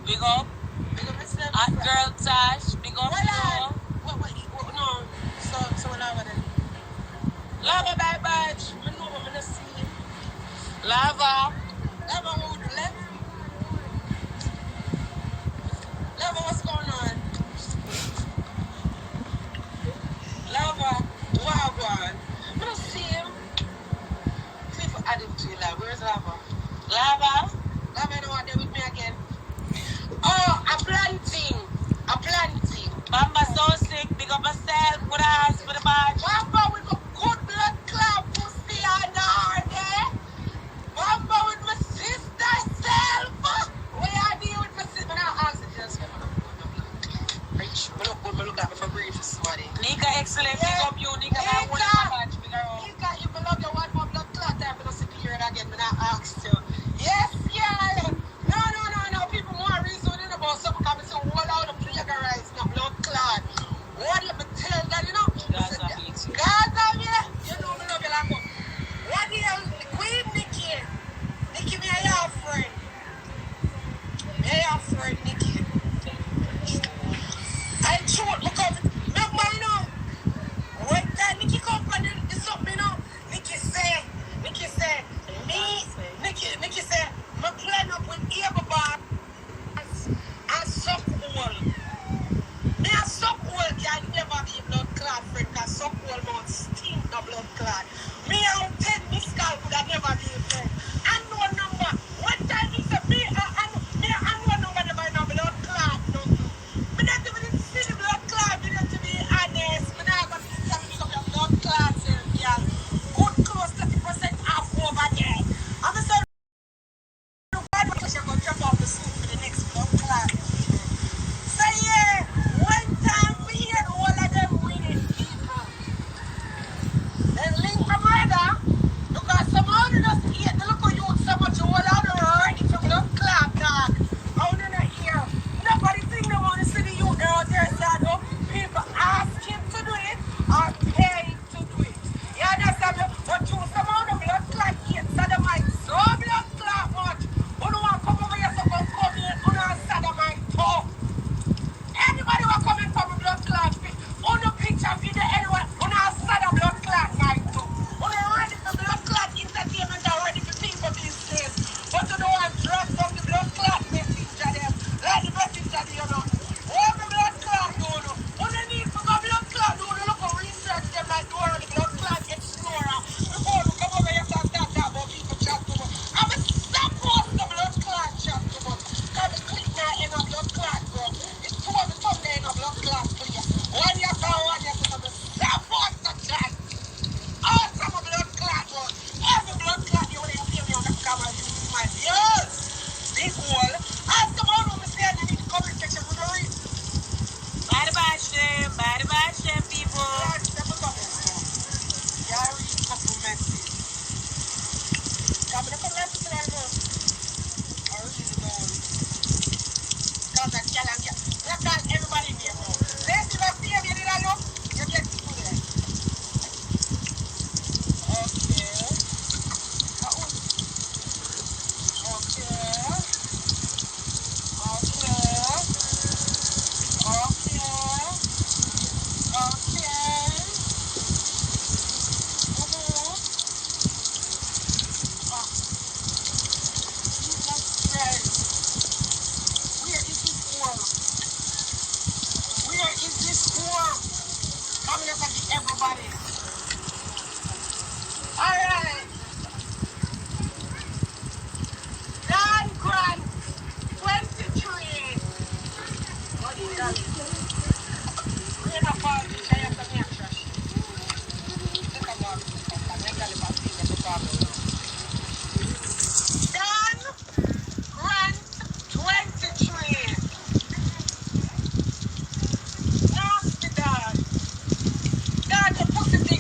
Big up. Big up myself. Hot girl Tash. Big up. What, no. So lava then. Lava bye bye. I know what I'm gonna see. Lava. Lava would left. Lava, what's going on? Lava, Wagwan. I don't see him. People added to you, like, where's Lava? Lava? Lava, you don't want to deal with me again. Oh, a planting. A planting. Bamba so sick. Big up myself. Good ass for the badge. Bamba with a good blood clot pussy on her, eh? Bamba with my sister self. Where I deal with my sister? But I ask it just rich. I look at me for brief for somebody. Nika, excellent. Big up you. Nika, I want to match. Big up. Nika, you love your one more blood clot time for the security again. But I asked you. Yes, yeah. No. People more reasoning about something coming so all out of plagiarize no blood clot. What let me tell that, you know? Gaza, yeah. You know me love you like that. What the hell? Queen Nikki. Nikki, me a your friend. Me a your friend, Nikki. I shoot, look up. Remember, you know, when that Nikki come for this something, you know, Nikki say, Nikki say, me plan up with everybody and suck all. Me a suck all can never be blood clot friend, cause suck all mouth stink the blood clot. Me out 10 Miss Cal would have never be a friend. And no number. One time he said, me and no number never no blood clot, no. Me not even see the blood clot, me not to be honest. Me not going to tell me some blood clot, girl. Good close 30% off over there. I'm going to say, you're going to jump off the soup for the next blood clot. So yeah, one time we hear all of them winning people. Then link my brother, because somehow they just hate the local youth so much, all of them ready for blood clot dog. How do not hear? Nobody think they want to see the youth out there, so people ask him to do it or pay him to do it. You understand me? But you somehow the blood clot hate, so they might so blood clot much. Who don't want to come over here, so come here, who don't sodomite talk. Anybody who coming from a blood clot fit, on the picture video anyone, on a sad blood clot night too. On a ready for blood clot entertainment and ready for people these days. But you know I'm drugged from the blood clot messenger them. Like the messenger you know. All the blood clot you know. On the need for the blood clot you know, look at research them like you are the blood clot explorer. Before you come over here and start about people chat to me. I'm a supposed the blood clot chat to me. Because the click now in a blood clot bro. It's two of the thumbnail in a blood clot please. One year for one year for the supposed to chat. Awesome blood clot bro. Every blood clot you will hear me on the camera with my ears. Big wall. Ask them all when we say they need to comment section with the read. Bye bye, them people. Yeah, them comments now. Yeah, I read a couple messages. Come in the comments today now. I really don't. Because I can't get. Let's call everybody here now. Let's see if you did I know. You get people there. Okay. Where is this form? Coming up at everybody. Alright. Dan Grant, 23. What do you got? We're in a party. I have to make trash. Think about it. Dan Grant, 23. Nasty dog. Dog, the pussy thing.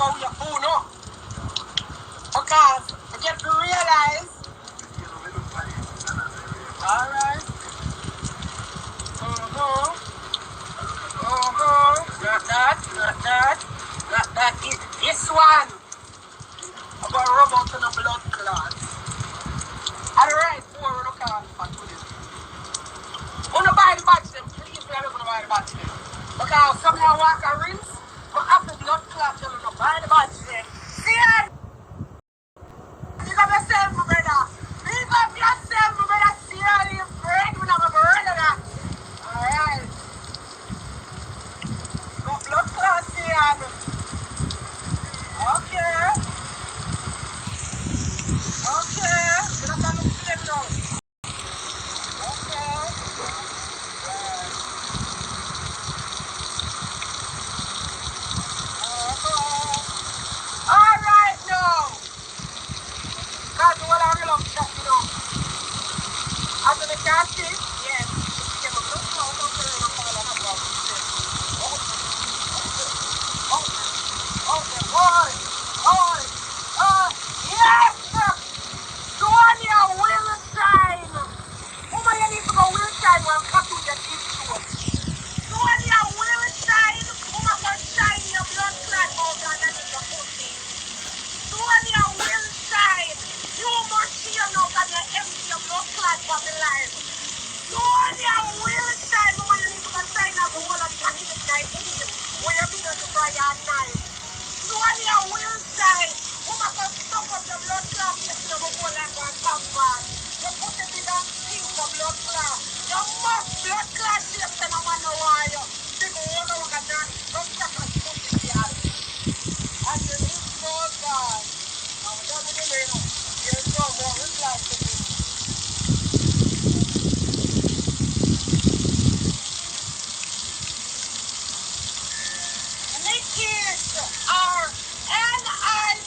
about your phone up. Because I get to realize. Alright. Not that. This one. I'm going to rub out on a blood clot. Alright, 4 on the car for today. I'm going to buy the batch them. Please, I'm going to buy the batch them. Because somehow I walk a rinse, but after blood clot, I'm going to buy the batch them. See ya! Pick up yourself, my brother. Pick up yourself, my brother. See ya, you friend. We're not my brother. Alright. Got blood clot here. Okay. Okay. We're not going to look them now. Okay. Alright now. God, do what I really love that, you know. After the cat kick, yes. Give a good call, don't put it in a call and a problem. Okay, boy. Yes! Sonia Wilshine! Woman, you need to go Wilshine when I'm cutting your teeth to it. Sonia Wilshine! Woman, go shine your blood clot out and then your pussy. Sonia Wilshine! You must see your nose and you empty your blood clot from the life. Sonia Wilshine! Woman, you need to go sign up the whole of the candidate night where you're being to try your night. Sonia Wilshine! Woman, go stop up the blood clot yes, you go hold and go and come back. You put it in that thing for blood clot. You must blood clot shapes and I want to know why you. Big hole over the night. Don't stop and stop it here. And you need to know God. I'm done with the later. There's no more reply to this. Nikki are N-I-C-K-E-Y-S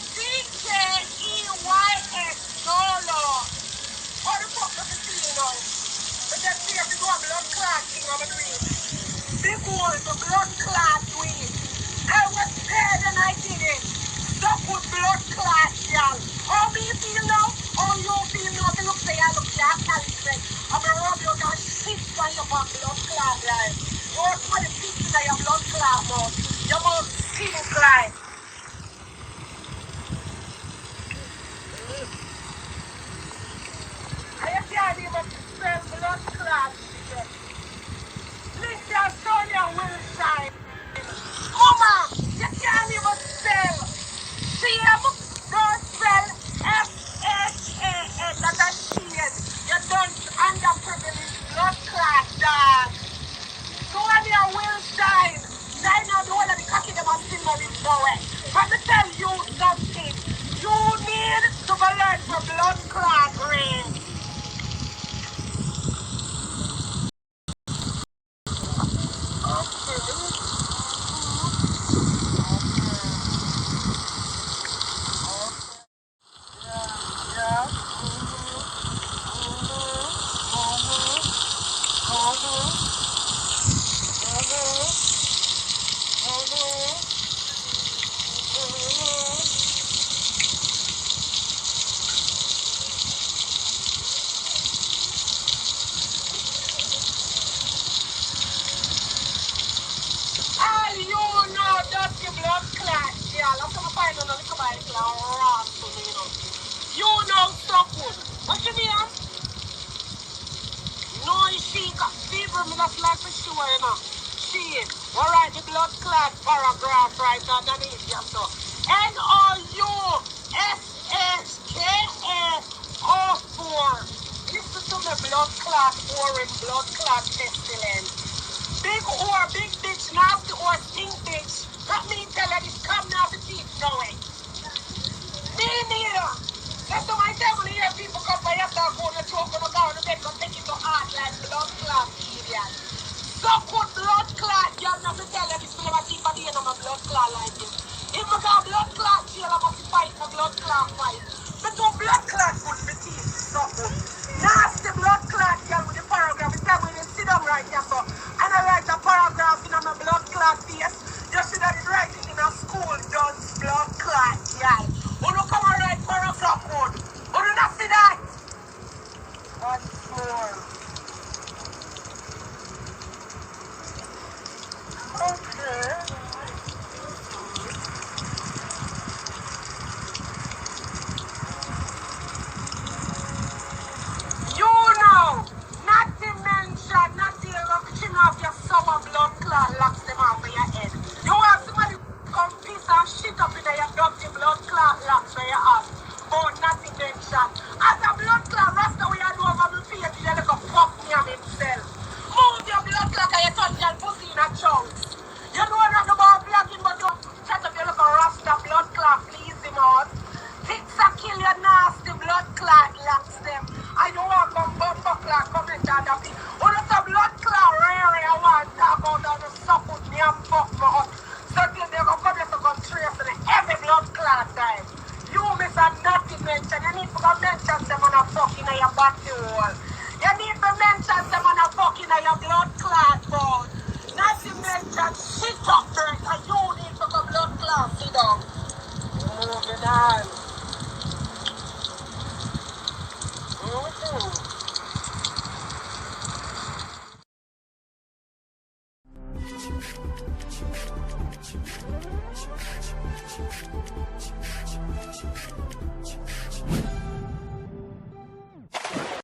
solo. How the fuck does it feel now? But then see if you go a blood clot thing I'm doing. Big hole, the blood clot doing. I was scared and I did it. Stop with blood clot, y'all. How me feel now? How you feel now? If you look say I look like I'm gonna rub you down shit on your blood clot line. You want somebody pissing on your blood clot mouth. Your mouth stink like. I can't even smell blood clot shit. Listen, Sonia Wilshine. Mama, you can't even spell. CM, don't spell F-H-A-N. That's a shit. You don't underprivileged blood clot, dog. Sonia Wilshine. I know the one of the cocky them are still not in power. But to tell you something, you need to go learn for blood clot rain. You know so good. What you mean? No, she got fever, me that's like for sure, you know. She, alright, the blood clot paragraph right underneath you, so. N-O-U-S-H-K-A-O-4. Listen to me, blood clot, pouring blood clot pestilence. Big whore, big bitch, nasty whore, stink bitch. Let me tell you this, come now to keep going. Me neither. That's why I tell when you hear people come by your dog, go to choke on the car, and they take it to heart like blood clot, idiot. So good blood clot, y'all not to tell you this, but I keep on hearing my blood clot like this. If I got blood clot, jail, I must fight for blood clot fight. But no blood clot would be teeth, so good. Nasty blood clot, y'all, with the paragraph, it's time when you sit down your blood clot, bro. Not to mention shit up there, and you need to go blood clot, sit down. Moving on.